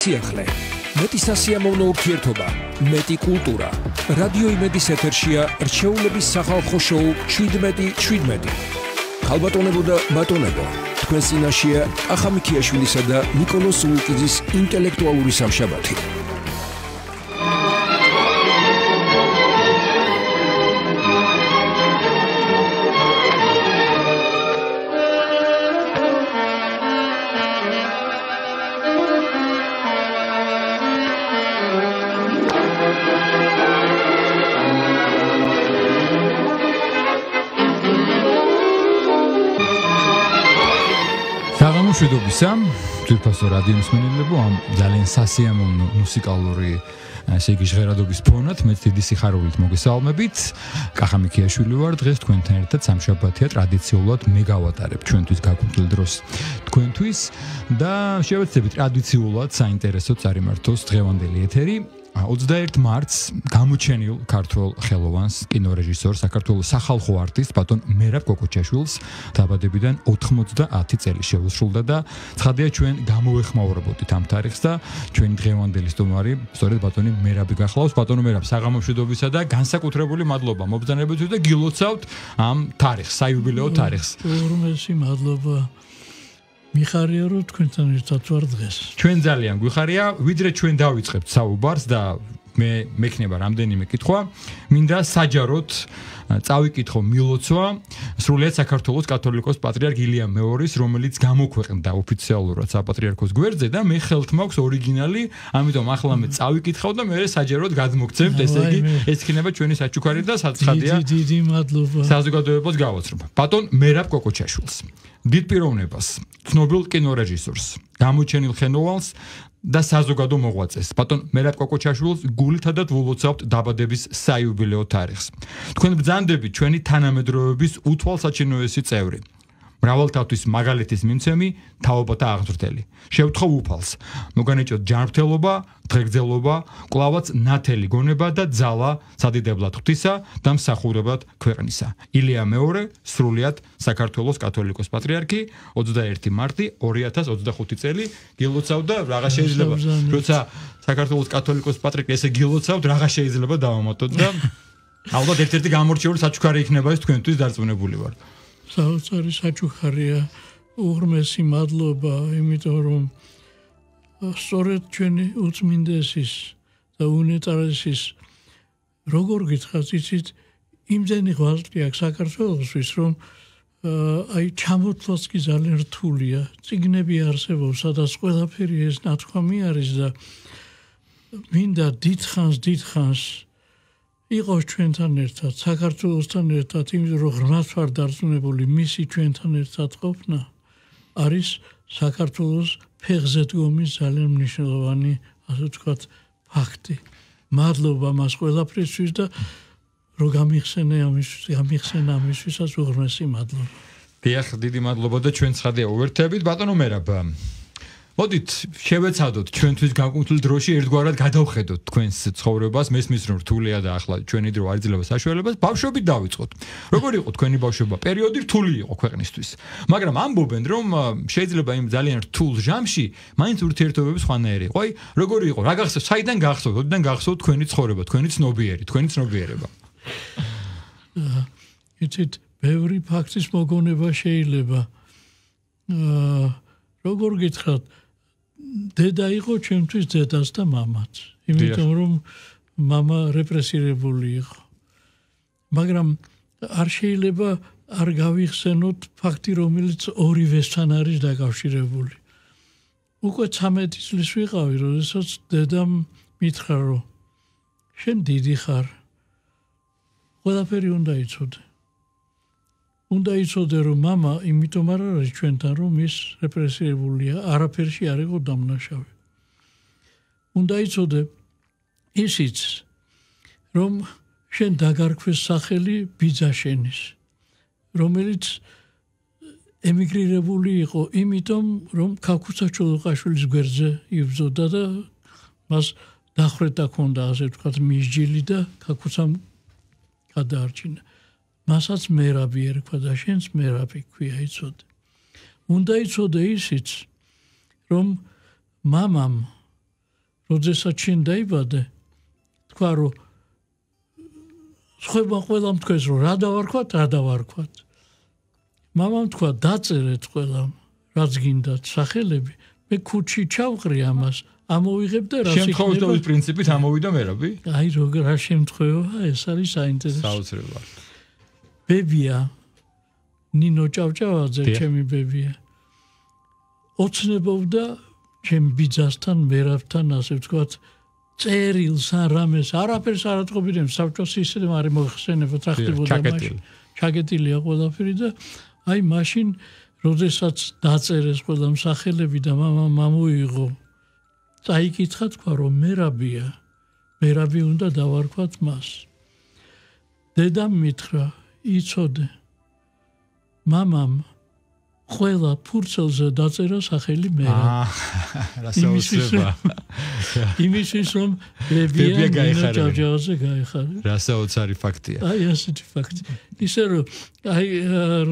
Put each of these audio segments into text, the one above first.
სიახლე, მეტი სასიამოვნო ურთიერთობა, მეტი კულტურა. რადიო იმედის ეთერშია რჩეულების სახალხო შოუ 17-17. ქალბატონებო და ბატონებო, თქვენს წინაშეა კახა მიქიაშვილისა და ნიკოლოზ სულუკიძის ინტელექტუალური სამშაბათი. მშვიდობისა, ძვირფასო რადიო მსმენელებო, ამ ძალიან სასიამოვნო მუსიკალური ესე იგი ჟღერადობის ფონად მეც დიდი სიხარულით მოგესალმებით. კახა მიქიაშვილი ვარ, დღეს თქვენთან ერთად სამშაბათია ტრადიციულად მე გავატარებ ჩვენთვის გაკუთვნილ დროს თქვენთვის და შევეცდებით ტრადიციულად საინტერესო წარიმართოს დღევანდელი ეთერი. 21 მარტს გამოჩენილ ქართველ ხელოვანს, კინორეჟისორს, საქართველოს სახალხო არტისტს ბატონ მერაბ კოკოჩაშვილს დაბადებიდან 90 წელი შეუსრულდა და ცხადია ჩვენ გამოვეხმაურებოდით ამ თარიღს და ჩვენი დღევანდელი სტუმარი სწორედ ბატონი მერაბი გახლავს. ბატონო მერაბ, საღამო მშვიდობისა და განსაკუთრებული მადლობა მობრძანებისთვის და გილოცავთ ამ თარიღს, საიუბილეო თარიღს. ურმესი მადლობა. მიხარია რომ თქვენთან ერთად ვარ დღეს. ჩვენ ძალიან გვიხარია, ვიდრე ჩვენ დავიწყებთ საუბარს და მე მექნება რამდენიმე კითხვა. მინდა საჯაროდ წავიკითხო მილოცვა სრულიად საქართველოს კათოლიკოს პატრიარქ ილია მეორის, რომელიც გამოქვეყნდა ოფიციალურად საპატრიარქოს გვერდზე და მე ხელთ მაქვს ორიგინალი, ამიტომ ახლა მე წავიკითხავ და მე საჯაროდ გადმოგცემთ, ესე იგი ეს იქნება ჩვენი საჩუქარი და საცხადია. დიდი მადლობა. საზოგადოებას გავაცნობ. ბატონ მერაბ კოკოჩაშვილს, დიდ პიროვნებას, ცნობილ კინორეჟისორს, გამოჩენილ ხელოვანს და საზოგადო მოღვაწეს. ბატონ მერაბ კოკოჩაშვილს გულითადად ვულოცავთ დაბადების საიუბილეო თარიღს. თქვენ ბრძანდებით ჩვენი თანამედროვეობის უთვალსაჩინოესი წევრი. მრავალთათვის მაგალითის მიმცემი, თაობათა აღზრდელი. შევთხოვ უფალს, მოგანეჭოთ ჯანმრთელობა, დღეგრძელობა, კვლავაც ნათელი გონება და ძალა სადიდებლად ღვთისა და მსახურებად ქვეყნისა. ილია მეორე, სრულიად საქართველოს კათოლიკოს პატრიარქი, 21 მარტი 2025 წელი გილოცავთ და რაღა შეიძლება, როცა საქართველოს კათოლიკოს პატრიარქი ესე გილოცავთ, რაღა შეიძლება დავამატოთ და ალბათ ერთ-ერთი გამორჩეული საჩუქარი იქნება ეს თქვენთვის დარწმუნებული ვარ. საოცარი საჩუქარია, უღრმესი მადლობა, იმიტომ რომ სწორედ ჩვენი უწმინდესის და უნეტარესის როგორ გითხრათ, იცით, იმდენი ღვაწლი აქვს საქართველოსთვის, რომ აი ჩამოთვლაც კი ძალიან რთულია. წიგნები არსებობს, სადაც ყველაფერი ეს ნათქვამი არის და მინდა დიდხანს იყოს ჩვენთან ერთად, საქართველოსთან ერთად, იმიტომ რომ ღრმად ვარ დარწმუნებული, მისი ჩვენთან ერთად ყოფნა არის საქართველოს ფეხზე დგომის ძალიან მნიშვნელოვანი, ასე ვთქვათ, ფაქტი. მადლობა მას ყველაფრისთვის და რომ გამიხსენა ამისთვისაც უღრმესი მადლობა. დიახ, დიდი მადლობა და ჩვენ ცხადია უერთდებით. ბატონო მერაბ, მოდით შევეცადოთ ჩვენთვის გაკუთვნილ დროში ერთგვარად გადავხედოთ თქვენს ცხოვრებას, მესმის რომ რთულია და ახლა ჩვენი დრო არ იძლევა საშუალებას, ბავშვობით დავიწყოთ. როგორ იყო თქვენი ბავშვობა? პერიოდი რთული იყო ქვეყნისთვის. მაგრამ ამბობენ რომ შეიძლება იმ ძალიან რთულ ჟამში მაინც ურთიერთობები სხვანაირი იყო. აი, როგორი იყო? რა გახსოვთ? საიდან გახსოვთ? ოდიდან გახსოვთ თქვენი ცხოვრება, თქვენი ცნობიერება? იცით, ბევრი ფაქტის მოგონება შეიძლება. როგორ გითხრათ, დედა იყო ჩემთვის დედაც და მამაც. იმიტომ რომ მამა რეპრესირებული იყო. მაგრამ არ შეიძლება არ გავიხსენოთ ფაქტი, რომელიც ორივესთან არის დაკავშირებული. უკვე 13 წლის ვიყავი, როდესაც დედამ მითხრა, რომ შენ დიდი ხარ. ყველაფერი უნდა იცოდე. უნდა იცოდე, რომ მამა იმიტომ არ არის ჩვენთან, რომ ის რეპრესირებულია, არაფერში არ იყო დამნაშავე. უნდა იცოდე ისიც, რომ შენ დაგარქვეს სახელი ბიძა შენის, რომელიც ემიგრირებული იყო, იმიტომ რომ ქაქუცა ჩოლოყაშვილის გვერდზე იბრძოდა და მას დახრეტა ჰქონდა, ასე ვთქვათ, მისჯილი და ქაქუცამ გადაარჩინა. მასაც მერაბი ერქვა და შენს მერაბი ქვია, იცოდე. უნდა იცოდე ისიც, რომ მამამ როდესაც შენ დაიბადე თქვა რომ ყველამ თქვეს რომ რა დავარქვათ მამამ თქვა დაწერეთ ყველამ რაც გინდათ სახელები მე ქუჩი ჩავყრი ამას ამოვიღებ და რა შემთხვევის პრინციპით ამოვიდა მერაბი აი როგორ რა შემთხვევა ეს არის საინტერესო საოცრებად ბებია ნინო ჭავჭავაძე ჩემი ბებია ოცნებობდა ჩემ ბიძასთან მერაბთან ასე ვთქვათ წერილს ან რამეს არაფერს არ ატყობინებ საბჭოს ისე არ მოხსენებოდ რა ხდებოდა მაშინ ჩაგეტილია ყველაფერი და აი მაშინ როდესაც დაწერეს ყველა სახელები და მამამ მომუიღო წაიკითხა თქვა რომ მერაბია მერაბი უნდა დავარქვათ მას დედამ მითხრა იცოდე მამამ ყველა ფურცელზე დაწერა სახელი მერაბი იმისთვის რომ ბებია ჭავჭავაძე გაიხარა რა საოცარი ფაქტია აი ასეთი ფაქტი ისე რომ აი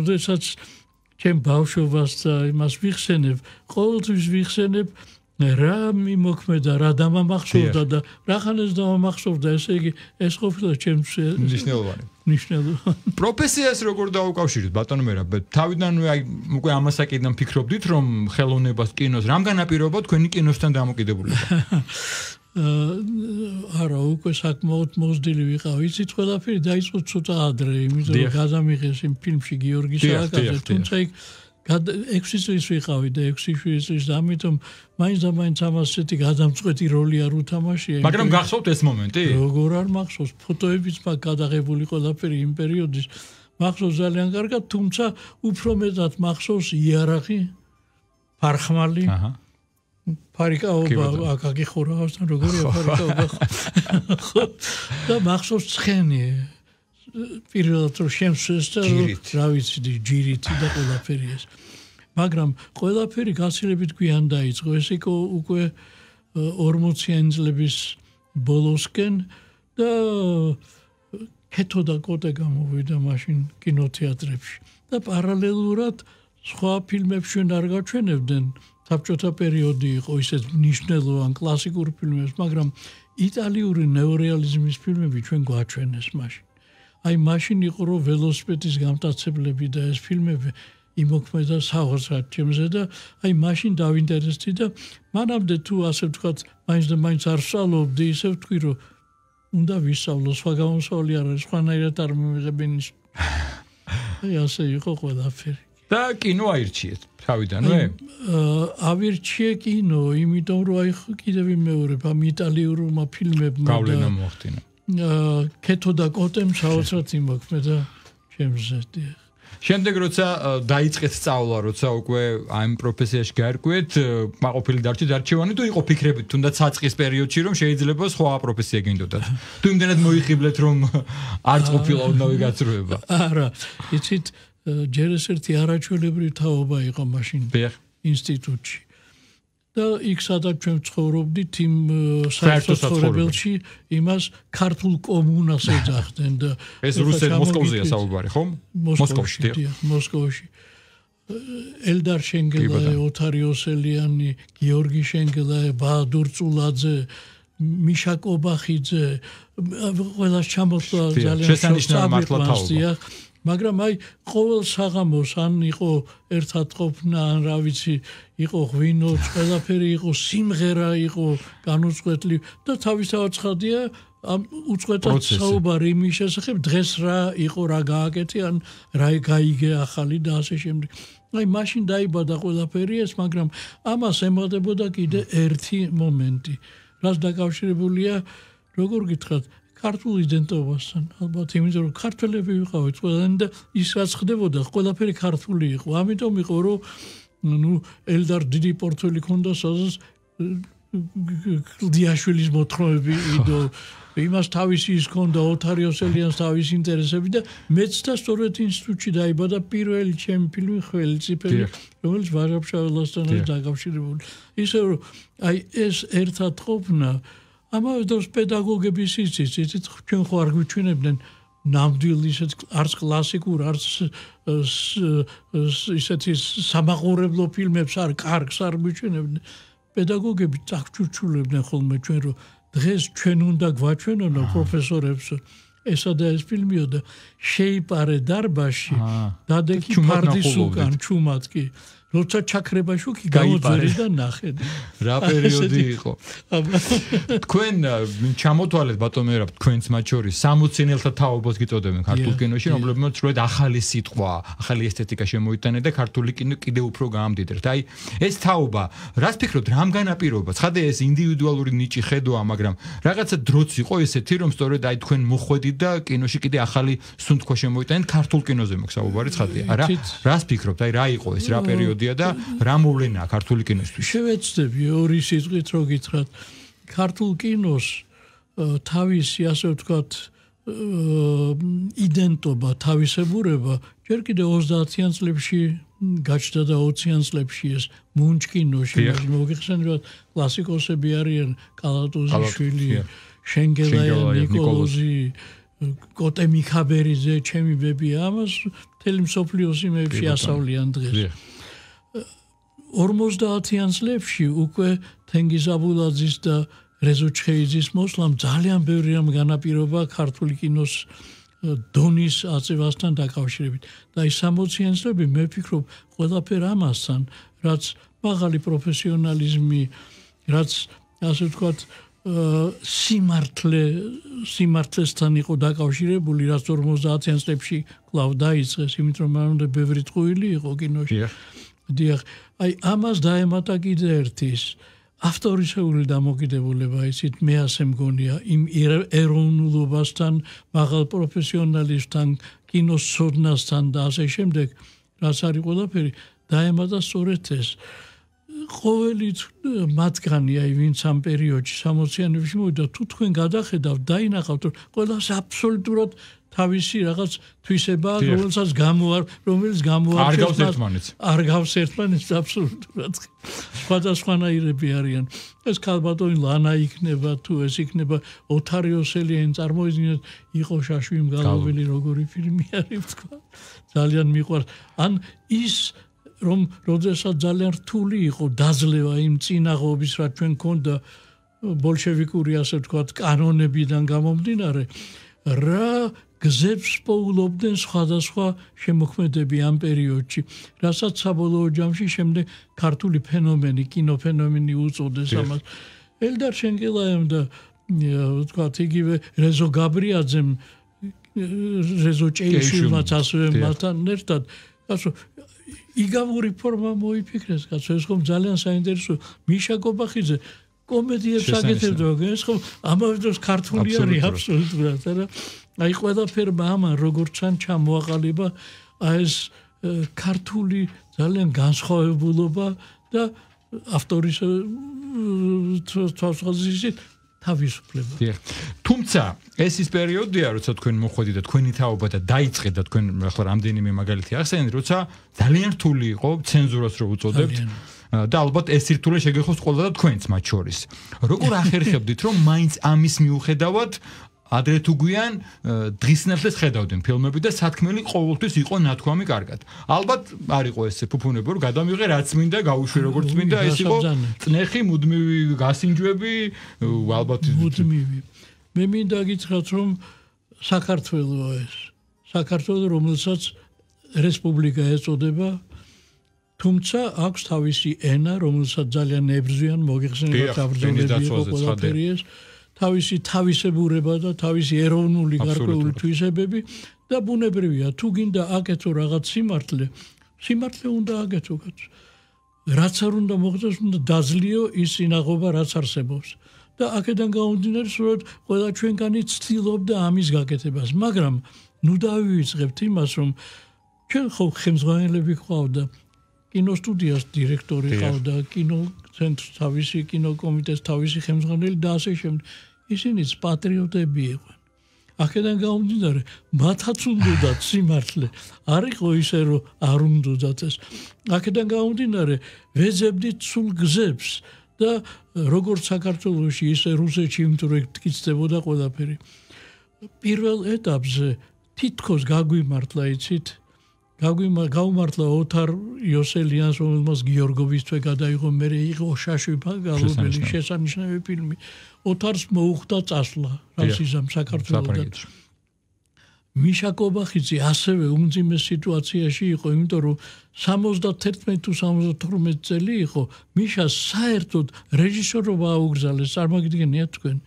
როდესაც ჩემ ბავშვობას იმას ვიხსენებ ყოველთვის ვიხსენებ რა მიმოქმედა რა დამამახსოვდა და რახანაც დამამახსოვდა ესე იგი ეს ყოფილა ჩემთვის ნიშნულოვანი პროფესიას როგორ დაუკავშირეთ ბატონო მერაბ თავიდანვე აი უკვე ამასაკიდან ფიქრობდით რომ ხელოვნებას კინოს რამ განაპირობა თქვენი კინოსთან დამოკიდებულება არა უკვე საკმაოდ მოზრდილი ვიყავ იცით ყველაფერი დაიწყო ცოტა ადრე იმიტომ რომ გადამიღეს იმ ფილმში გიორგი სააკაძე თუმცა იქ 6 წლის ვიყავი და 6 წლის ამიტომ მაინც ამას ესეთი გადამწყვეტი როლი არ უთამაშია მაგრამ გახსოვთ ეს მომენტი როგორ არ მახსოვს ფოტოებიც მაგ გადაღებული ყველაფერი იმ პერიოდის მახსოვს ძალიან კარგად თუმცა უფრო მეტად მახსოვს იარაღი ფარხმალი ფარიკაობა აკაკი ხურავასთან როგორია ფარიკაობა და მახსოვს ცხენი პირველად რომ შემსვეს და რა ვიცი ჯირითი და ყველაფერი ეს მაგრამ ყველაფერი გაცილებით გვიან დაიწყო ეს უკვე 40-იანი წლების ბოლოსკენ და კეთო და კოტე გამოვიდა მაშინ კინოთეატრებში და პარალელურად სხვა ფილმებს ჩვენ არ გაჩვენებდნენ საბჭოთა პერიოდი იყო ისეთ მნიშვნელოვან კლასიკურ ფილმებს მაგრამ იტალიური ნეორეალიზმის ფილმები ჩვენ გვაჩვენეს მაშინ აი მაშინ იყო რომ ველოსიპედის გამტაცებლები და ეს ფილმები იმოქმედა საოცრად ჩემზე და აი მაშინ დავინტერესდი და მანამდე თუ ასე ვთქვათ მაინც არ ვსწავლობდი ისე ვთქვი რომ უნდა ვისწავლო სხვა გამოსავალი არ არის სხვანაირად არ მივიღებინი აი ასე იყო ყველაფერი და კინო აირჩიეთ თავიდანვე ავირჩიე კინო იმიტომ რომ აი კიდევ ვიმეორებ ამ იტალიურმა ფილმებმა გავლენა მოახდინა კეთო და კოტემ საოცრად იმოქმედა ჩემზე შემდეგ როცა დაიწყეთ სწავლა როცა უკვე ამ პროფესიაში გაერკვეთ მაყოფილი დარჩით არჩევანი თუ იყო ფიქრებით თუნდაც საწყის პერიოდში რომ შეიძლება სხვა პროფესია გინდოდათ თუ იმდენად მოიხიბლეთ რომ არც ყოფილა უნდავი გაწროება არა იცით ჯერ ეს ერთი არაჩვეულებრივი თაობა იყო მაშინ ინსტიტუტში და იქ სადაც ჩვენ ცხოვრობდით იმ საერთაშორისო იმას ქართულ კომუნას ეძახდნენ და ეს რუსეთ მოსკოვზეა საუბარი ხო? მოსკოვში ელდარ შენგელაე, ოთარ იოსელიანი, გიორგი შენგელაე, ბაადურ წულაძე, მიშა კობახიძე ყველას ჩამოსვლა ძალიან შესანიშნავი მართლა თაობა მაგრამ აი ყოველ საღამოს ან იყო ერთად ყოფნა ან რა ვიცი იყო ღვინო ყველაფერი იყო სიმღერა იყო განუწყვეტლი და თავისთავად ცხადია ამ უწყვეტად საუბარი იმის შესახებ დღეს რა იყო რა გააკეთე ან რა გაიგე ახალი და ასე შემდეგ აი მაშინ დაიბადა ყველაფერი ეს მაგრამ ამას ემატებოდა კიდე ერთი მომენტი რაც დაკავშირებულია როგორ გითხრათ ქართულ იდენტობასთან ალბათ იმიტომ რომ ქართველები ვიყავით ყველანი და ის რაც ხდებოდა ყველაფერი ქართული იყო ამიტომ იყო რომ ნუ ელდარ დიდი პორტფელი ქონდა სადაც კლდიაშვილის მოთხრობები იდო იმას თავისი ის ქონდა ოთარ იოსელიანს თავის ინტერესები და მეც და სწორედ ინსტიტუტში დაიბადა პირველი ჩემი ფილმი ხელმწიფელი რომელიც ვაჟა-ფშაველასთან არის დაკავშირებული ისე რომ აი ეს ერთად ყოფნა ამავე დროს პედაგოგების იცით ჩვენ ხო არ გვიჩვენებდნენ ნამდვილ ისეთ არც კლასიკურ არც ისეთი სამაყურებლო ფილმებს არ კარგს არ გვიჩვენებდნენ პედაგოგები წაგჩურჩულებდნენ ხოლმე ჩვენ რომ დღეს ჩვენ უნდა გვაჩვენონ პროფესორებს ესა და ეს ფილმიო და შეიპარე დარბაზში დადექი ფარდის უკან ჩუმად კი როცა ჩაქრება შუქი გამოძვერი და ნახე რა პერიოდი იყო თქვენ ჩამოთვალეთ ბატონ მერაბ თქვენც მათ შორის 60-ნელთა თაობას გიწოდებენ ქართულ კინოში რომლებმაც სრულად ახალი სიტყვა ახალი ესთეტიკა შემოიტანენ და ქართული კინო კიდევ უფრო გაამდიდრეთ აი ეს თაობა რას ფიქრობთ რამ განაპირობა ცხადია ეს ინდივიდუალური ნიჭი ხედვა მაგრამ რაღაცა დროც იყო ესეთი რომ სწორედ აი თქვენ მოხვედით და კინოში კიდე ახალი სუნთქვა შემოიტანეთ ქართულ კინოზე მოგსაუბარი ცხადია არა რას ფიქრობთ აი რა იყო ეს რა პერიოდი და რა მოვლენაა ქართული კინოსთვის? შევეცდები ორი სიტყვით რო გითხრათ. ქართულ კინოს თავისი ასე ვთქვათ იდენტობა, თავისებურება ჯერ კიდევ 30-იან წლებში გაჩნდა და 20-იან წლებში ეს მუნჯ კინოში მოგიხსენებათ კლასიკოსები არიან კალატოზიშვილი, შენგელაია, ნიკოლოზი, კოტე მიხაბერიძე, ჩემი ბები ამას მთელი მსოფლიოს იმებში ასავლიან დღეს. 50-იან წლებში უკვე თენგიზ აბულაძის და რეზო ჩხეიძის მოსვლამ ძალიან ბევრი რამ განაპირობა ქართული კინოს დონის აწევასთან დაკავშირებით. და ის 60-იან წლები მე ვფიქრობ ყველაფერ ამასთან, რაც მაღალი პროფესიონალიზმი, რაც ასე ვთქვათ სიმართლესთან იყო დაკავშირებული, რაც 50-იან წლებში კვლავ დაიწყეს, იმიტომ რომ მანამდე ბევრი ტყუილი იყო კინოში. დიახ, აი ამას დაემატა კიდე ერთის ავტორისეული დამოკიდებულება, იცით, მე ასე მგონია, იმ ეროვნულობასთან, მაღალ პროფესიონალიზმთან, კინოს ცოდნასთან და ასე შემდეგ, რაც არის ყველაფერი, დაემატა სწორედ ეს. ყოველი მათგანი, აი ვინც ამ პერიოდში 60-იანებში მოვიდა, თუ თქვენ გადახედავთ, დაინახავთ, რომ ყველას აბსოლუტურად თავისი რაღაც თვისება, რომელიც გამოარჩევს არ გავს ერთმანეთს აბსოლუტურად. სხვადასხვანაირები არიან. ეს ქალბატონი ლანა იქნება, თუ ეს იქნება ოთარიოსელი, წარმოიდგინეთ, იყო შაშვი მგალობელი, როგორი ფილმი არის თქვა. ძალიან მიყვარს. ან ის რომ როდესაც ძალიან რთული იყო დაძლევა იმ წინაღობის, რაც ჩვენ ქონდა ბოლშევიკური ასე ვთქვათ კანონებიდან გამომდინარე, რა გზებს პოულობდნენ სხვადასხვა შემოქმედები ამ პერიოდში, რასაც საბოლოო ჯამში შემდეგ ქართული ფენომენი, კინოფენომენი უწოდეს ამას. ელდარ შენგელაიამ და ვთქვათ იგივე რეზო გაბრიაძემ, რეზო ჭეიშვილმაც ასევე მასთან ერთად, ასე იგავური ფორმა მოიფიქრეს, კაცო, ეს ხომ ძალიან საინტერესო. მიშა კობახიძე კომედიებს აკეთებდა, ეს ხომ ამავე დროს ქართული არის აბსოლუტურად, არა? აი ყველაფერმა ამან როგორც ან ჩამოაყალიბა ეს ქართული ძალიან განსხვავებულობა და ავტორის თვალსაზრისით თავისუფლება. თუმცა ეს ის პერიოდია, როცა თქვენ მოხვედით და თქვენი თაობა და დაიწყეთ და თქვენ ახლა რამდენიმე მაგალითი ახსენეთ, როცა ძალიან რთული იყო ცენზურას რო უწოდებთ და ალბათ ეს სირთულე შეგეხოს ყველა და თქვენც მათ შორის. როგორ ახერხებდით, რომ მაინც ამის მიუხედავად ადრე თუ გვიან დღისნებდეს ხედავდნენ ფილმები და სათქმელი ყოველთვის იყო ნათქვამი კარგად. ალბათ არ იყო ეს ფუფუნები, რომ გადამიღე რაც მინდა, გაუშვი როგორც მინდა, ეს იყო წნეხი, მუდმივი გასინჯვები, ალბათ მუდმივი. მე მინდა გითხრათ, რომ საქართველოა ეს. საქართველო, რომელსაც რესპუბლიკა ეწოდება, თუმცა აქვს თავისი ენა, რომელსაც ძალიან ებრძვიან, მოგიხსენებათ აბრძოლები იყო ყველაფერი ეს. თავისი თავისებურება და თავისი ეროვნული გარკვეული თვისებები და ბუნებრივია თუ გინდა აკეთო რაღაც სიმართლე უნდა აკეთო კაცო რაც არ უნდა მოხდეს უნდა დაძლიო ის სინაღობა რაც არსებობს და აქედან გამომდინარე სულად ყველა ჩვენგანი ცდილობდა ამის გაკეთებას მაგრამ ნუ დავივიწყებთ იმას რომ ჩვენ ხო ხელმძღვანელები ყავდა კინოსტუდიას დირექტორი ყავდა კინოცენტრს თავისი კინოკომიტეტს თავისი ხელმძღვანელი და ასე შემდეგ ისინიც პატრიოტები იყვნენ აქედან გამომდინარე მათაც უნდათ სიმართლე არ იყო ისე რომ არ უნდათ ეს აქედან გამომდინარე ვეძებდით სულ გზებს და როგორც საქართველოში ისე რუსეთში იმიტომ გწდებოდა ყველაფერი პირველ ეტაპზე თითქოს გაგვიმართლა იცით გაუმართლა ოთარ იოსელიანს, რომელმაც გიორგოვის თვე გადაიღო, მე იყო შაშვიფა გალობელი შესანიშნავი ფილმი. ოთარს მოუხდა წასვლა რასიზმ საქართველოსთან. მიშა კობახიძე ასევე უმძიმე სიტუაციაში იყო, იმიტომ რომ 71 თუ 72 წელი იყო, მიშა საერთოდ რეჟისორობა აუგზავნეს, წარმოგიდგენიათ თქვენ.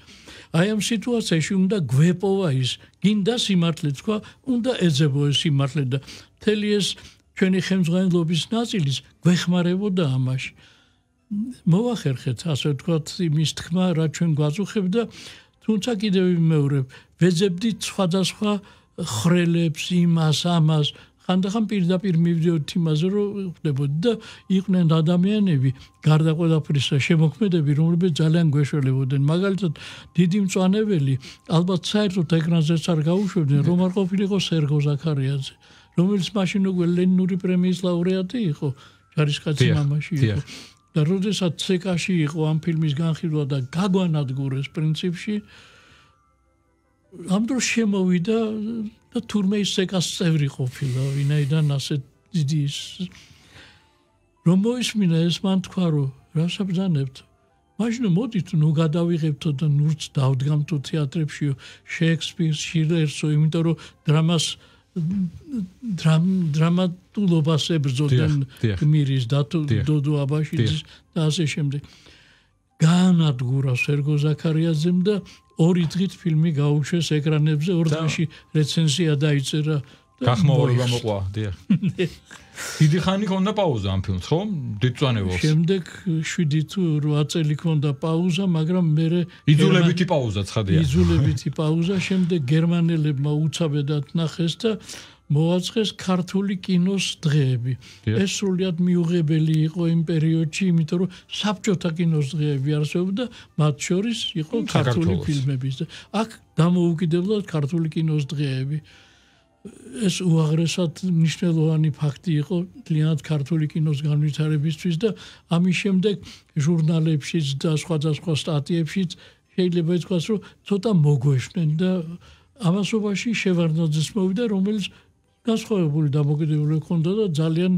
აი ამ სიტუაციაში უნდა გვეპოვა ის, გინდა სიმართლე თქვა, უნდა ეძებო ეს სიმართლე და მთელი ეს ჩვენი ხელმძღვანელობის ნაწილის გვეხმარებოდა ამაში. მოვახერხეთ, ასე ვთქვათ, იმის თქმა, რა ჩვენ გვაწუხებდა, თუმცა კიდევ ვიმეორებ, ვეძებდით სხვადასხვა ხრელებს, იმას, ამას, ხანდახან პირდაპირ მივდიოდით იმაზე, რომ ხდებოდა და იყვნენ ადამიანები, გარდა ყველაფრისა, შემოქმედები, რომლებიც ძალიან გვეშველებოდნენ. მაგალითად, დიდი მწვანებელი, ალბათ საერთოდ ეკრანზეც არ გაუშვებდნენ, რომ არ ყოფილიყო სერგო ზაქარიაძე, რომელიც მაშინ უკვე ლენინური პრემიის ლაურეატი იყო, ჯარისკაცი მამაში იყო. და როდესაც ცეკაში იყო ამ ფილმის განხილვა და გაგვანადგურეს პრინციპში, ამ დროს შემოვიდა და თურმე ის ცეკას წევრი ყოფილა, ვინაიდან ასე დიდი რომ მოისმინა ეს მან თქვა, რომ რას აბრძანებთ? მაშინ მოდით, ნუ გადავიღებთო და ნურც დავდგამთო თეატრებშიო, შეექსპირს, შილერსო, იმიტომ რომ დრამატულობას ებრძოდნენ გმირის დოდო აბაშიძის და ასე შემდეგ. გაანადგურა სერგო ზაქარიაძემ და 2 დღით ფილმი გაუშვეს ეკრანებზე, 2 დღეში რეცენზია დაიწერა. გახმაურება მოყვა, დიახ. დიდი ხანი ქონდა პაუზა ამ ფილმს, ხო? დიდწვანებელს. შემდეგ 7 თუ 8 წელი ქონდა პაუზა, მაგრამ მე იძულებითი პაუზა ცხადია. იძულებითი პაუზა, შემდეგ გერმანელებმა უცაბედად ნახეს და მოაწყეს ქართული კინოს დღეები. ეს სრულიად მიუღებელი იყო იმ პერიოდში, იმიტომ რომ საბჭოთა კინოს დღეები არსებობდა, მათ შორის იყო ქართული ფილმების და აქ დამოუკიდებლად ქართული კინოს დღეები. ეს უაღრესად მნიშვნელოვანი ფაქტი იყო მთლიანად ქართული კინოს განვითარებისთვის და ამის შემდეგ ჟურნალებშიც და სხვადასხვა სტატიებშიც შეიძლება ითქვას, რომ ცოტა მოგვეშნენ და ამასობაში შევარდნაძეს მოვიდა, რომელიც განსხვავებული დამოკიდებულება ჰქონდა და ძალიან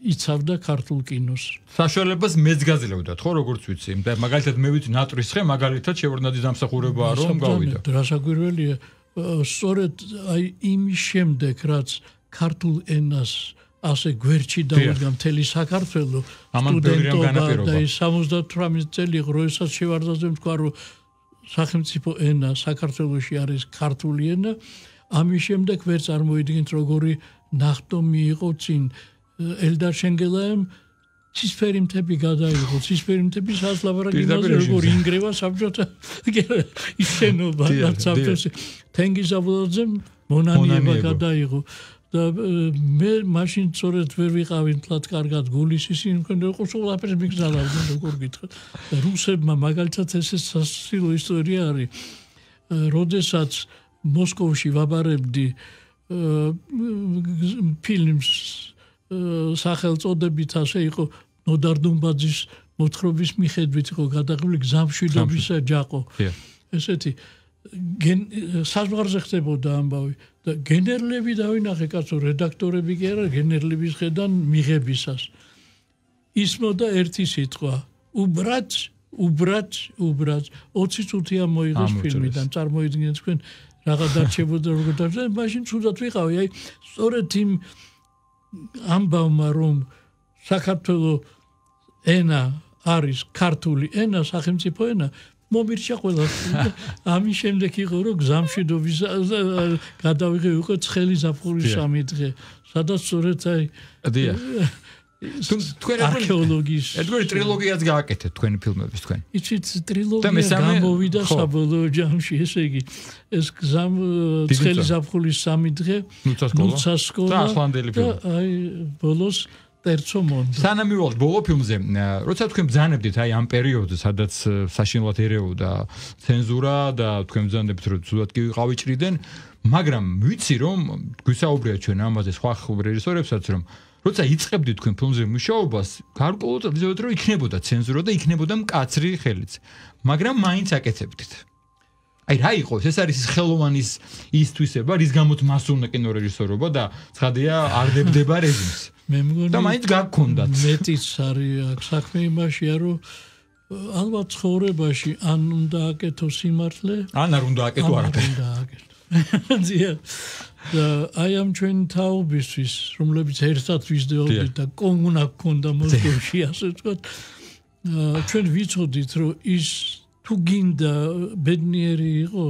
იცავდა ქართულ კინოს. საშუალებას მეც გაძლევდათ, ხო, როგორც ვიცი. და მაგალითად მე ვიცი ნატრის ხე, მაგალითად შევარდნაძის დამსახურებაა, რომ გავიდა. რასაკვირველია, სწორედ აი იმის შემდეგ, რაც ქართულ ენას ასე გვერდში დაუდგა მთელი საქართველო, სტუდენტობა და 78 წელი იყო, როდესაც შევარდნაძემ თქვა, რომ სახელმწიფო ენა საქართველოში არის ქართული ენა, ამის შემდეგ ვერ წარმოიდგინეთ, როგორი ნახტომი იყო წინ. ელდარ შენგელაემ ცისფერი მთები გადაიღო, ცისფერი მთები სადაც ლაპარაკი იმაზე, როგორ ინგრევა საბჭოთა შენობა და საბჭოთი. თენგიზ აბულაძემ მონანიება გადაიღო და მე მაშინ სწორედ ვერ ვიყავი თლად კარგად გულის ისინი მქონდა, რომ ყველაფერს მიგზავნდნენ, როგორ გითხრათ. რუსებმა მაგალითად ესე სასილო ისტორია არის. როდესაც მოსკოვში ვაბარებდი ფილმს სახელწოდებით ასე იყო ნოდარ დუმბაძის მოთხრობის მიხედვით იყო გადაღებული გზამშვიდობისა ჯაყო. ესეთი საზღვარზე ხდებოდა ამბავი და გენერლები დავინახე, კაცო, რედაქტორები კი არა, გენერლების ხედან მიღებისას. ისმოდა ერთი სიტყვა, უბრაც 20 წუთია მოიღეს ფილმიდან, წარმოიდგინეთ თქვენ რაღა დარჩებოდა, როგორ დარჩებოდა, მაშინ ცუდად ვიყავი, აი სწორედ იმ ამბავმა, რომ საქართველოს ენა არის ქართული ენა, სახელმწიფო ენა, მომირჩა ყველა. ამის შემდეგ იყო, რომ გზამშვიდობის გადავიღე უკვე ცხელი ზაფხულის 3 დღე, სადაც სწორედ აი თქვენ არქეოლოგიის ერთგვარი ტრილოგიაც გააკეთეთ თქვენი ფილმების თქვენ. იცით, ტრილოგია გამოვიდა საბოლოო ჯამში, ესე იგი, ეს ცხელი ზაფხულის 3 დღე, ნუცა სკოლა და ახლანდელი ფილმი. აი ბოლოს ტერცო მონდა. სანამ მივალთ ბოლო ფილმზე, როცა თქვენ ბრძანებდით აი ამ პერიოდზე, სადაც საშინლად ერეოდა ცენზურა და თქვენ ბრძანებთ, რომ ცუდად კი ვიყავიჭრიდან, მაგრამ ვიცი, რომ გვისაუბრეთ ჩვენ ამაზე სხვა რეჟისორებსაც, რომ როცა იწყებდით თქვენ ფილმზე მუშაობას, გარკვეულად ვიზავთ, რომ იქნებოდა ცენზურა და იქნებოდა მკაცრი ხელიც. მაგრამ მაინც აკეთებდით. აი რა იყოს ეს არის ის ხელოვანის ის თვისება რის გამოც მას უნდა კინორეჟისორობა და ცხადია არ დებდება რეჟიმს მე მგონი და მაინც გაგქონდათ მეტიც არის საქმე იმაშია რომ ალბათ ცხოვრებაში ან უნდა აკეთო სიმართლე ან არ უნდა აკეთო არაფერი უნდა აკეთო ზია აი ამ ჩვენ თაობისთვის რომლებიც ერთად ვიზრდით და კომუნა გქონდა მოსკოვში ასე ვთქვათ ჩვენ ვიცოდით რომ ის თუ გინდა ბედნიერი იყო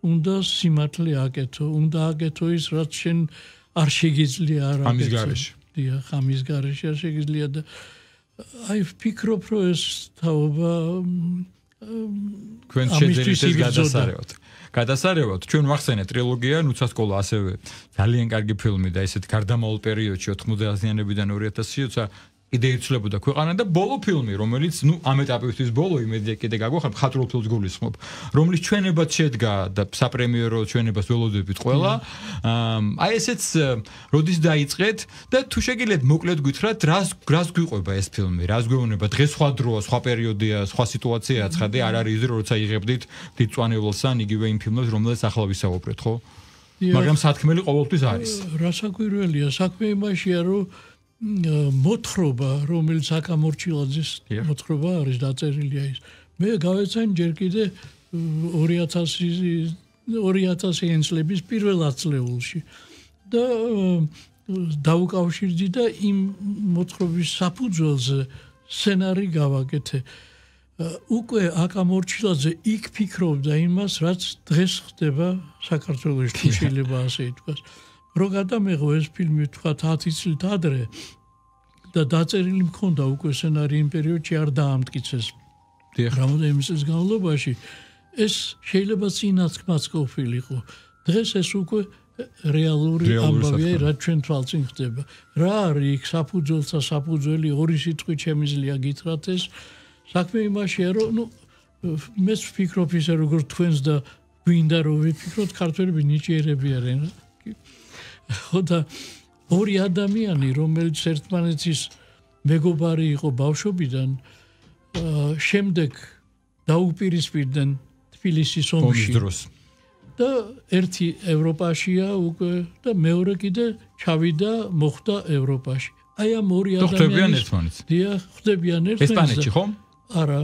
უნდა სიმართლე აკეთო უნდა აკეთო ის რაც შენ არ შეგიძლია არ აკეთო ამის გარეშე დიახ ამის გარეშე არ შეგიძლია და აი ვფიქრობ რომ ეს თაობა თქვენ შეძენით ეს გადასარევად ჩვენ ვახსენეთ ტრილოგია ნუცასკოლა ასევე ძალიან კარგი ფილმი და ესეთ გარდამავალ პერიოდში 90-იანებიდან 2000-ში როცა კიდე იცვლებოდა ქვეყანა და ბოლო ფილმი რომელიც ამ ეტაპისთვის ბოლო იმედია კიდე გაგვახარ მხატვრულ ფილმს გულისხმობ რომლის ჩვენებად შედგა და საპრემიერო ჩვენებას ველოდებით ყველა აი ესეც როდის დაიწყეთ და თუ შეგიძლიათ მოკლედ გითხრათ რას გვიყვება ეს ფილმი რას გვეუბნება დღეს სხვა დროა სხვა პერიოდია სხვა სიტუაციაა ცხადია არ არის ის როცა იღებდით დიდწვანეულს ან იგივე იმ ფილმებს რომელსაც ახლა ვისაუბრეთ ხო მაგრამ სათქმელი ყოველთვის არის რასაკვირველია საქმე იმაშია რომ მოთხრობა რომელიც აკამორჩილაძის მოთხრობა არის დაწერილია ის მე გავეცანი ჯერ კიდე 2000 წლების პირველ ათწლეულში და დაუკავშირდი და იმ მოთხრობის საფუძველზე სცენარი გავაკეთე უკვე აკამორჩილაძე იქ ფიქრობდა იმას რაც დღეს ხდება საქართველოში თუ შეიძლება ასე ითქვას რო გადამეღო ეს ფილმი თქვა 10 წლით ადრე და დაწერილი მქონდა უკვე სცენარი იმ პერიოდში არ დაამტკიცეს. რამოდენიმე წლის განმავლობაში ეს შეიძლება წინასწმაც ყოფილიყო. დღეს ეს უკვე რეალური ამბავია, რაც ჩვენ თვალწინ ხდება. რა არის იქ საფუძველთა საფუძველი ორი სიტყვით შემიძლია გითხრათ ეს საქმე იმაშია რომ მეც ვფიქრობ ისე როგორც თქვენს და გვინდა რომ ვიფიქროთ ქართველები ნიჭიერები არიან. ხოდა ორი ადამიანი რომელიც ერთმანეთის მეგობარი იყო ბავშვობიდან შემდეგ დაუპირისპირდნენ თბილისის ომში და ერთი ევროპაშია უკვე და მეორე კიდე ჩავიდა მოხვდა ევროპაში აი ამ ორი ადამიანის დიახ ხდებიან ერთმანეთს ესპანეთში ხო? არა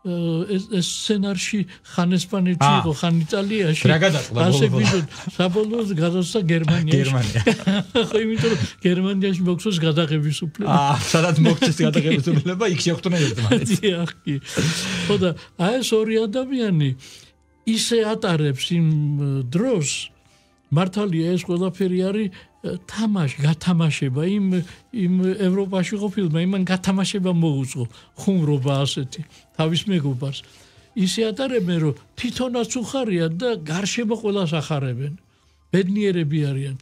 ეს სცენარში ხან ესპანეთში იყო ხან იტალიაში რა გადაწყდა ასე ვიდოდ საბოლოოდ გადასცა გერმანიაში ხო იმიტომ რომ გერმანიაში მოხდეს გადაღების უფლება სადაც მოხდეს გადაღების უფლება იქ შეხვდნენ ერთმანეთს დიახ ხოდა აი ეს ორი ადამიანი ისე ატარებს იმ დროს მართალია ეს ყველაფერი არის გათამაშება იმ ევროპაში ყოფილმა იმან გათამაშება მოუწყო ხუმრობა ასეთი თავის მეგობარს ისე ატარებენ რომ თვითონაც უხარია და გარშემო ყველას ახარებენ ბედნიერები არიან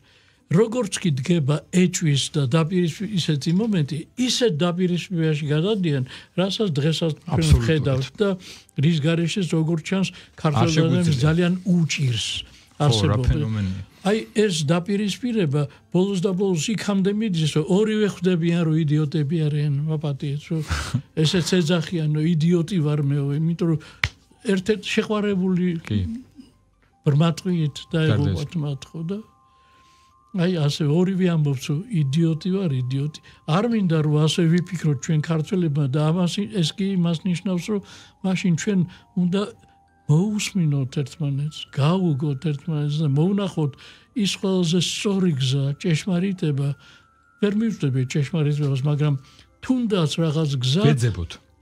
როგორც კი დგება ეჭვის და დაპირისპირების ისეთი მომენტი ისე დაპირისპირებაში გადადიან რასაც დღესაც ხედავთ და რის გარეშე როგორც ჩანს ქართველებს ძალიან უჭირს არსებობა აი ეს დაპირისპირება ბოლოს და ბოლოს იქამდე მიდის რომ ორივე ხვდებიან რომ იდიოტები არიან მაპატიეთ რომ ესეც ეძახიან რომ იდიოტი ვარ მეო იმიტომ რომ ერთ-ერთ შეყვარებული ბრმატყვით დაეღუათ მათ ხო და აი ასე ორივე ამბობს რომ იდიოტი ვარ იდიოტი არ მინდა რომ ასე ვიფიქროთ ჩვენ ქართველებმა და ამას ეს კი იმას ნიშნავს რომ მაშინ ჩვენ უნდა მოусმინოთ ერთმანეთს, გავუგოთ ერთმანეთს და მოვნახოთ ის ყველაზე სწორი გზა, ჭეშმარიტება. ვერ მივხვდები ჭეშმარიტებას, მაგრამ თუნდაც რაღაც გზა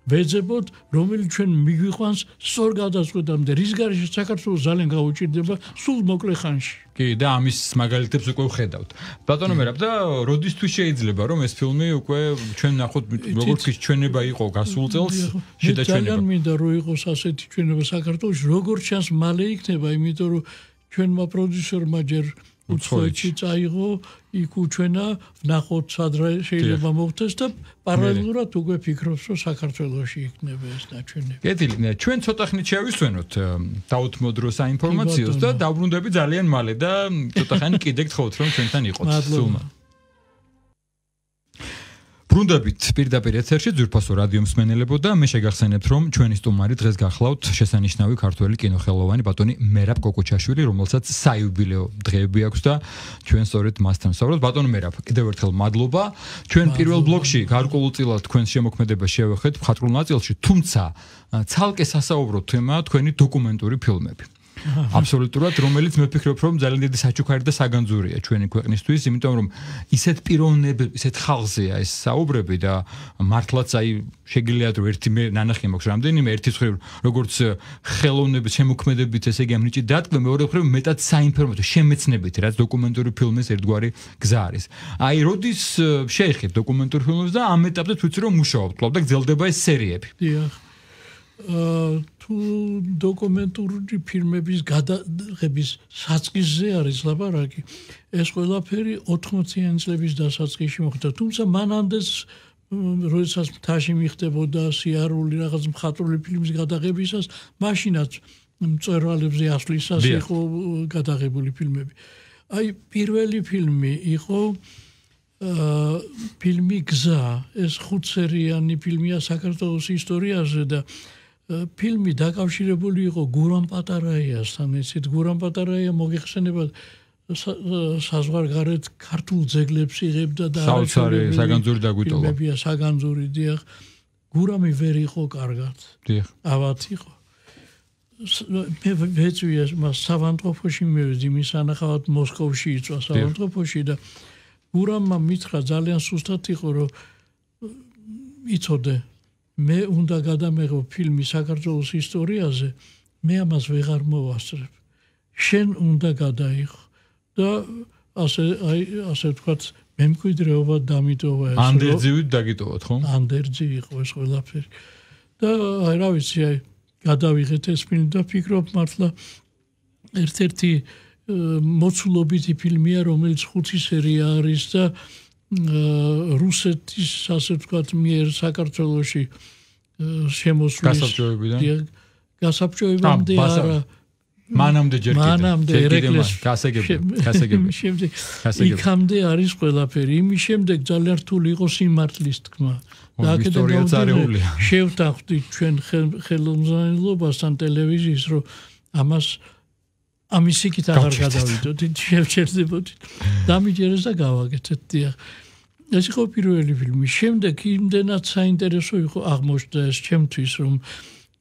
ვეძებოთ, რომელიც ჩვენ მიგვიყვანს სწორ გადაწყვეტამდე. რის გარეშე საქართველოს ძალიან გაუჭირდება სულ მოკლე ხანში. კი, და ამის მაგალითებს უკვე ვხედავთ. ბატონო მერაბ და როდისთვის შეიძლება რომ ეს ფილმი უკვე ჩვენ ნახოთ როგორც ის ჩვენება იყო გასულ წელს შიდა ჩვენება. ძალიან მინდა რომ იყოს ასეთი ჩვენება საქართველოში, როგორც ჩანს მალე იქნება, იმიტომ რომ ჩვენმა პროდიუსერმა ჯერ უცხოეთში წაიღო, იქ უჩვენა, ვნახოთ სად შეიძლება მოხდეს და პარალელურად უკვე ფიქრობს რომ საქართველოში იქნება ეს ნაჩვენები. კეთილი, ჩვენ ცოტა ხნით შევისვენოთ დაუთმო დროს საინფორმაციოს და დავბრუნდები ძალიან მალე და ცოტა ხანი კიდე გთხოვთ რომ ჩვენთან იყოთ. ბრუნდებით პირდაპირ ეთერში ძვირფასო რადიო მსმენელებო და მე შეგახსენებთ რომ ჩვენი სტუმარი დღეს გახლავთ შესანიშნავი ქართველი კინოხელოვანი ბატონი მერაბ კოკოჩაშვილი რომელსაც საიუბილეო დღეები აქვს და ჩვენ სწორედ მასთან ვსაუბრობთ ბატონო მერაბ კიდევ ერთხელ მადლობა ჩვენ პირველ ბლოკში გარკვეულწილად თქვენს შემოქმედებას შევეხეთ მხატვრულ ნაწილში თუმცა ცალკე სასაუბრო თემაა თქვენი დოკუმენტური ფილმები აბსოლუტურად რომელიც მე ვფიქრობ რომ ძალიან დიდი საჩუქარი და საგანძურია ჩვენი ქვეყნისთვის იმიტომ რომ ისეთ პიროვნებები ისეთ ხალხზეა ეს საუბრები და მართლაც აი შეგიძლიათ რომ ერთი მე ნანახი მაქვს რამდენიმე ერთი მხრივ როგორც ხელოვნების შემოქმედებით ესე იგი ამ ნიჭი დატკბე მეორე მხრივ მეტად საინფორმაციო შემეცნებით რაც დოკუმენტური ფილმის ერთგვარი გზა არის აი როდის შეეხეთ დოკუმენტურ ფილმებს და ამ ეტაპზე თვითონ რომ მუშაობთ კვლავ და გრძელდება ეს სერიები დიახ თუ დოკუმენტური ფილმების გადაღების საწყისზე არის ლაპარაკი ეს ყველაფერი 80-იან წლების დასაწყისში მოხდა თუმცა მანამდეც როდესაც მთაში მიხდებოდა სიარული რაღაც მხატვრული ფილმის გადაღებისას მაშინაც მწერალებზე ასვლისას იყო გადაღებული ფილმები აი პირველი ფილმი იყო ფილმი გზა ეს 5-სერიანი ფილმია საქართველოს ისტორიაზე და ფილმი დაკავშირებული იყო გურამ პატარაიასთან, ისეთ გურამ პატარაია მოგეხსენება საზღვარგარეთ ქართულ ძეგლებს იღებდა და საოცარი საგანძური დაგვიტოვა. საგანძური დიახ. გურამი ვერ იყო კარგად. დიახ. ავად იყო. მე ვეწვია მას სავანტყოფოში მივედი მის ანახავად მოსკოვში იწვა სავანტყოფოში და გურამმა მითხრა ძალიან სუსტად იყო რომ იცოდე მე უნდა გადამეღო ფილმი საქართველოს ისტორიაზე, მე ამას ვეღარ მოვასწრებ. შენ უნდა გადაიღო და ასე ვთქვათ, მემკვიდრეობა დამიტოვა ეს. ანდერძივით დაგიტოვოთ, ხო? ანდერძი იყო ეს ყველაფერი. და რა ვიცი, გადავიღეთ ეს ფილმი და ფიქრობ მართლა ერთ-ერთი მოცულობითი ფილმია, რომელიც 5 სერია არის და რუსეთის ასე ვთქვათ მიერ საქართველოში შემოსვლის გასაბჭოებამდე არა მანამდე ჯერ კიდევ შემდეგ იქამდე არის ყველაფერი იმის შემდეგ ძალიან რთული იყო სიმართლის თქმა და აქედან შევთანხმდით ჩვენ ხელმძღვანელობასთან ტელევიზიის რომ ამის იქით აღარ გადავიდოთ, შევჩერდებოდით. დამიჯერეს და გავაკეთეთ. დიახ. ეს იყო პირველი ფილმი. შემდეგ იმდენად საინტერესო იყო აღმოჩნდა ეს ჩემთვის, რომ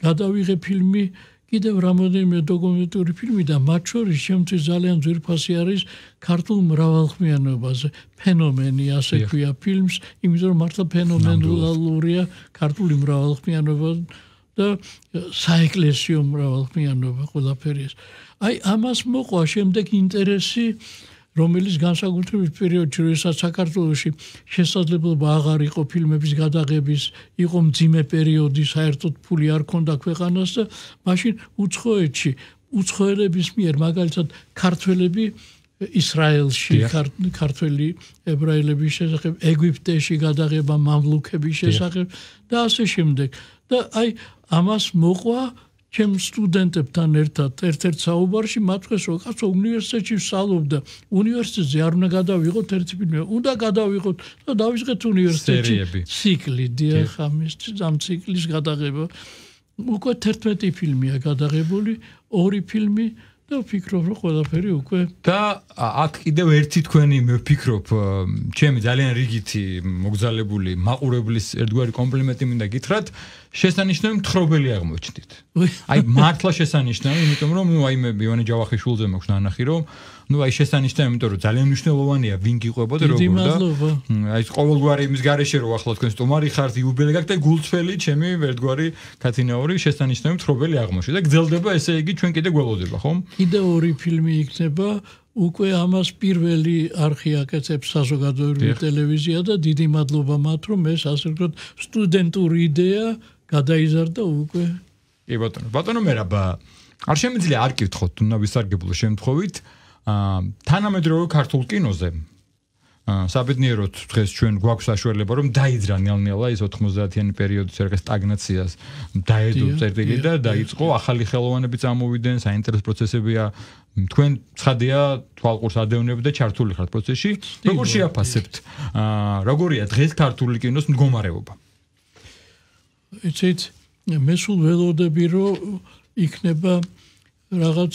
გადავიღე ფილმი, კიდევ რამოდენიმე დოკუმენტური ფილმი და მათ შორის ჩემთვის ძალიან ძვირფასი არის ქართულ მრავალხმიანობაზე. ფენომენი ასე ქვია ფილმს, იმიტომ რომ მართლა ფენომენალურია ქართული მრავალხმიანობა და საეკლესიო მრავალხმიანობა ყველაფერი ეს. აი ამას მოყვა შემდეგ ინტერესი რომელიც განსაკუთრებით პერიოდში როდესაც საქართველოში შესაძლებლობა აღარ იყო ფილმების გადაღების იყო მძიმე პერიოდი საერთოდ ფული არ ქონდა ქვეყანას და მაშინ უცხოელების მიერ მაგალითად ქართველები ისრაელში ქართველი ებრაელების შესახებ ეგვიპტეში გადაღება მამლუქების შესახებ და ასე შემდეგ და აი ამას მოყვა ჩემ სტუდენტებთან ერთად ერთ-ერთ საუბარში მათქვეს რომ კაცო უნივერსიტეტში ვსწავლობდა უნივერსიტეტზე არ უნდა გადავიღოთ ერთი ფილმი უნდა გადავიღოთ და დავიწყეთ უნივერსიტეტში ციკლი დიახ ამის ამ ციკლის გადაღება უკვე 11 ფილმია გადაღებული 2 ფილმი და ვფიქრობ რომ ყველაფერი უკვე და აქ კიდევ ერთი თქვენი მე ვფიქრობ ჩემი ძალიან რიგითი მოგზალებული მაყურებლის ერთგვარი კომპლიმენტი მინდა გითხრათ შესანიშნავი მთხრობელი აღმოჩნდით. აი მართლა შესანიშნავი, იმიტომ რომ ნუ აი მე ივანე ჯავახიშვილზე მაქვს ნანახი რომ ნუ აი შესანიშნავი, იმიტომ რომ ძალიან მნიშვნელოვანია ვინ გიყვება და როგორ და აი ყოველგვარი იმის გარეშე რომ ახლა თქვენ სტუმარი ხართ იუბილე გაქვთ და გულწრფელი ჩემი ერთგვარი კათინაური შესანიშნავი მთხრობელი აღმოჩნდა და გრძელდება ესე იგი ჩვენ კიდე გველოდება ხომ? კიდე 2 ფილმი იქნება უკვე ამას პირველი არხი აკეთებს საზოგადოებრივი ტელევიზია და დიდი მადლობა მათ რომ ეს ასე ვთქვათ სტუდენტური იდეა გადაიზარდა უკვე. კი ბატონო მერაბ არ შემიძლია არ გითხოთ უნდა ვისარგებლო შემთხვევით თანამედროვე ქართულ კინოზე საბედნიეროდ დღეს ჩვენ გვაქვს საშუალება რომ დაიძრა ნელ-ნელა ის 90-იანი პერიოდის რაღაც სტაგნაციას დაედო წერტილი და დაიწყო ახალი ხელოვანები წამოვიდნენ, საინტერესო პროცესებია თქვენ ცხადია თვალყურს ადევნებ და ჩართული ხართ პროცესში როგორ შეაფასებთ როგორია დღეს ქართული კინოს მდგომარეობა იცით მე სულ ველოდები რომ იქნება რაღაც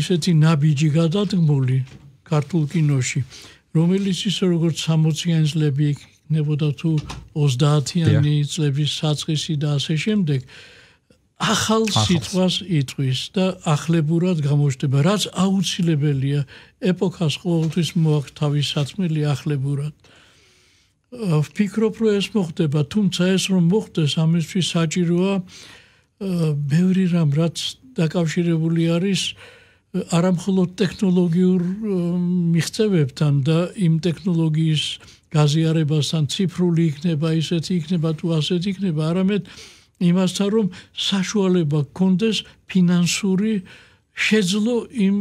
ისეთი ნაბიჯი გადადგმული ქართულ კინოში რომელიც ისე როგორც 60-იანი წლები იქნებოდა თუ 30-იანი წლების საწყისი და ასე შემდეგ ახალ სიტყვას იტყვის და ახლებურად გამოჩნდება რაც აუცილებელია ეპოქას ყოველთვის მოაქვს თავის საწმელი ახლებურად ვფიქრობ რომ ეს მოხდება თუმცა ეს რომ მოხდეს ამისთვის საჭიროა ბევრი რამ რაც დაკავშირებული არის არამხოლოდ ტექნოლოგიურ მიღწევებთან და იმ ტექნოლოგიის გაზიარებასთან ციფრული იქნება ისეთი იქნება თუ ასეთი იქნება არამედ იმასთან რომ საშუალება გქონდეს ფინანსური შეძლო იმ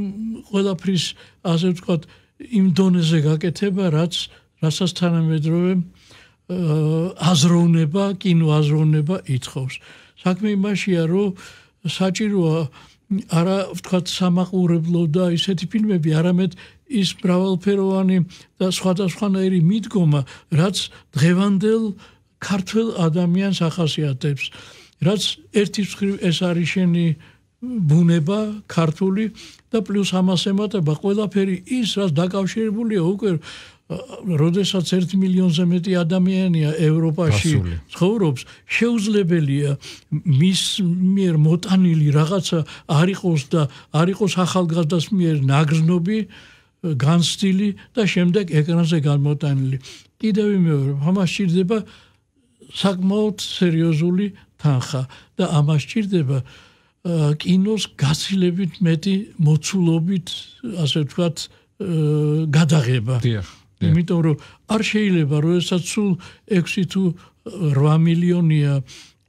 ყველაფრის ასე ვთქვათ იმ დონეზე გაკეთება რასაც თანამედროვე აზროვნება კინოაზროვნება ითხოვს საქმე იმაშია რომ საჭიროა არა ვთქვათ სამაყურებლო და ისეთი ფილმები არამედ ის მრავალფეროვანი და სხვადასხვანაირი მიდგომა რაც დღევანდელ ქართველ ადამიანს ახასიათებს რაც ერთი მხრივ ეს არის შენი ბუნება ქართული და პლუს ამას ემატება ყველაფერი ის რაც დაკავშირებულია უკვე როდესაც 1 მილიონზე მეტი ადამიანია ევროპაში ცხოვრობს შეუძლებელია მის მიერ მოტანილი რაღაცა არ იყოს და არ იყოს ახალგაზრდას მიერ ნაგრძნობი განცდილი და შემდეგ ეკრანზე გამოტანილი კიდევ ვიმეორებ ამას სჭირდება საკმაოდ სერიოზული თანხა და ამას სჭირდება კინოს გაცილებით მეტი მოცულობით ასე ვთქვათ გადაღება იმიტომ რომ არ შეიძლება როდესაც სულ 6 თუ 8 მილიონია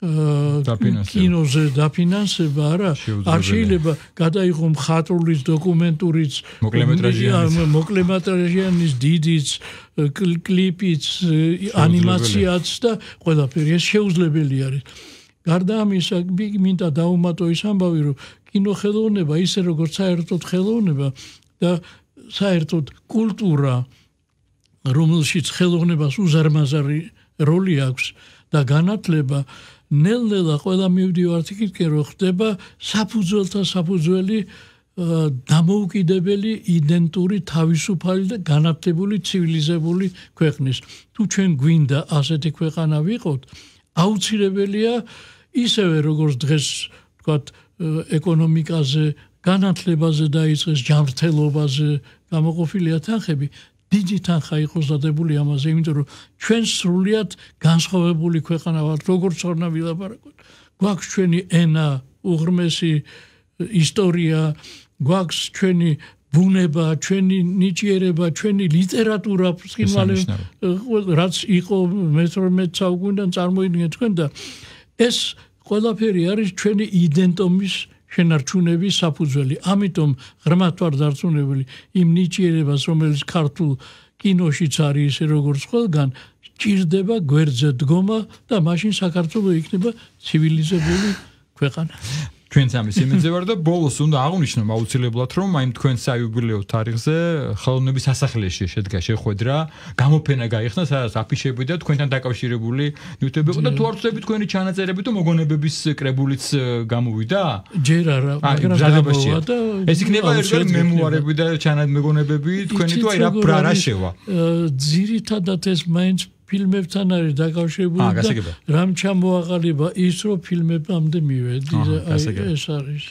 კინოზე დაფინანსება არა არ შეიძლება გადაიღო მხატვრულის დოკუმენტურიც მოკლემეტრაჟიანის დიდიც კლიპიც ანიმაციაც და ყველაფერი ეს შეუძლებელი არის გარდა ამისა მინდა დაუმატო ის ამბავი რომ კინოხელოვნება ისე როგორც საერთოდ ხელოვნება და საერთოდ კულტურა რომელშიც ხელოვნებას უზარმაზარი როლი აქვს და განათლება ნელ-ნელა ყველა მივდივართ იქით რომ ხდება საფუძველთა საფუძველი დამოუკიდებელი იდენტური თავისუფალი და განათლებული ცივილიზებული ქვეყნის თუ ჩვენ გვინდა ასეთი ქვეყანა ვიყოთ აუცილებელია ისევე როგორც დღეს ვთქვათ ეკონომიკაზე განათლებაზე დაიწყეს ჯანმრთელობაზე გამოყოფილია თანხები დიდი თანხა იყოს დადებული ამაზე იმიტომ რომ ჩვენ სრულიად განსხვავებული ქვეყანა ვართ როგორც ხარნა ვილაპარაკოთ გვაქვს ჩვენი ენა უღრმესი ისტორია გვაქვს ჩვენი ბუნება ჩვენი ნიჭიერება ჩვენი ლიტერატურა ფრთხილვალე რაც იყო მე-18 საუკუნიდან წარმოიდგინეთ თქვენ და ეს ყველაფერი არის ჩვენი იდენტობის შენარჩუნების საფუძველი. ამიტომ ღრმად ვარ დარწმუნებული იმ ნიჭიერებას, რომელიც ქართულ კინოშიც არის ისე როგორც ყველგან, ჭირდება გვერდზე დგომა და მაშინ საქართველო იქნება ცივილიზებული ქვეყანა. ჩვენც ამის იმედზე ვარ და ბოლოს უნდა აღვნიშნო აუცილებლად რომ აი თქვენ საიუბილეო თარიღზე ხელოვნების სასახლეში შედგა შეხვედრა გამოფენა გაიხსნა სადაც აფიშები და თქვენთან დაკავშირებული ნიუტები და თუ არ ვწდები თქვენი ჩანაწერები თუ მოგონებების კრებულიც გამოვიდა ჯერ არა მაგრამ გამოვა და ეს იქნება ერთ-ერთი მემუარები და ჩანამეგონებები თქვენი თუ აი რა შევა ძირითადად ეს მაინც ფილმებთან არის დაკავშირებული და რამ ჩამოაყალიბა ის რომ ფილმებამდე მივედი ეს არის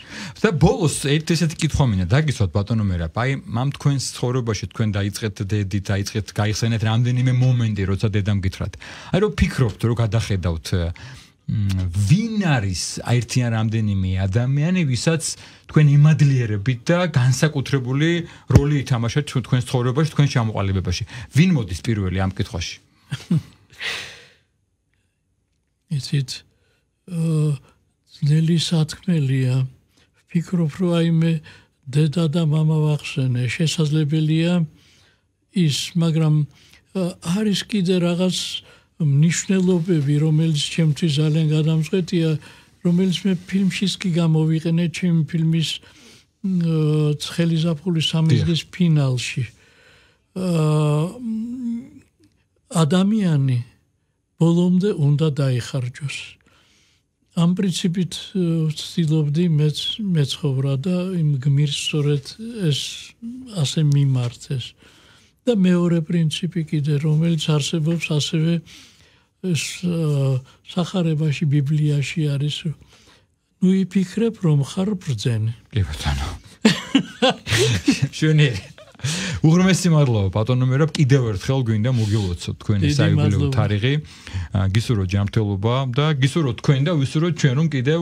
და ბოლოს ერთ ესეთი კითხვა მინდა დაგიცვათ ბატონო მერაბ აი ამ თქვენს ცხოვრებაში თქვენ დაიწყეთ დედით დაიწყეთ გაიხსენეთ რამდენიმე მომენტი როცა დედამ გითხრათ აი რომ ფიქრობთ რომ გადახედავთ ვინ არის ერთი ან რამდენიმე ადამიანი ვისაც თქვენ ემადლიერებით და განსაკუთრებული როლი ითამაშეთ თქვენს ცხოვრებაში თქვენს ჩამოყალიბებაში ვინ მოდის პირველი ამ კითხვაში იცით ძნელი სათქმელია ვფიქრობ რომ აიმე დედა და მამა ვახსენე შესაძლებელია ის, მაგრამ არის კიდე რაღაც მნიშვნელობები, რომელიც ჩემთვის ძალიან გადამწყვეტია, რომელიც მე ფილმშიც კი გამოვიყენე, ჩემი ფილმის ცხელი ზაფხულის სამი დღის ფინალში. ადამიანი ბოლომდე უნდა დაიხარჯოს. ამ პრინციპით ვცდილობდი მეცხოვრა და იმ გმირს სწორედ ეს ასე მიმართეს. და მეორე პრინციპი კიდე, რომელიც არსებობს ასევე ეს სახარებაში, ბიბლიაში არის, ნუ იფიქრებ, რომ ხარ ბრძენი. კი ბატონო. შენი უღრმესი მადლობა ბატონო მერაბ, კიდევ ერთხელ გვინდა მოგილოცოთ თქვენი საიუბილეო თარიღი, გისურვოთ ჯანმრთელობა და გისურვოთ თქვენ და ვისურვოთ ჩვენ, რომ კიდევ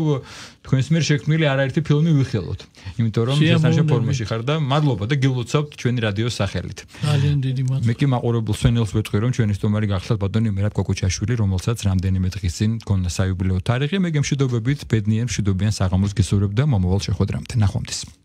თქვენს მიერ შექმნილი არაერთი ფილმი ვიხილოთ, იმიტომ რომ შესანიშნავ ფორმაში ხარ და მადლობა და გილოცავთ ჩვენი რადიოს სახელით. ძალიან დიდი მადლობა. მე კი მაყურებელ სვენელს ვეთქვი, რომ ჩვენი სტუმარი გახსნათ ბატონი მერაბ კოკოჩაშვილი, რომელსაც რამდენიმე დღის წინ გქონდა საიუბილეო თარიღი. მე გემშვიდობებით, ბედნიერ მშვიდობიან საღამოს გისურვებ და მომავალ შეხვედრამდე. ნახვამდის.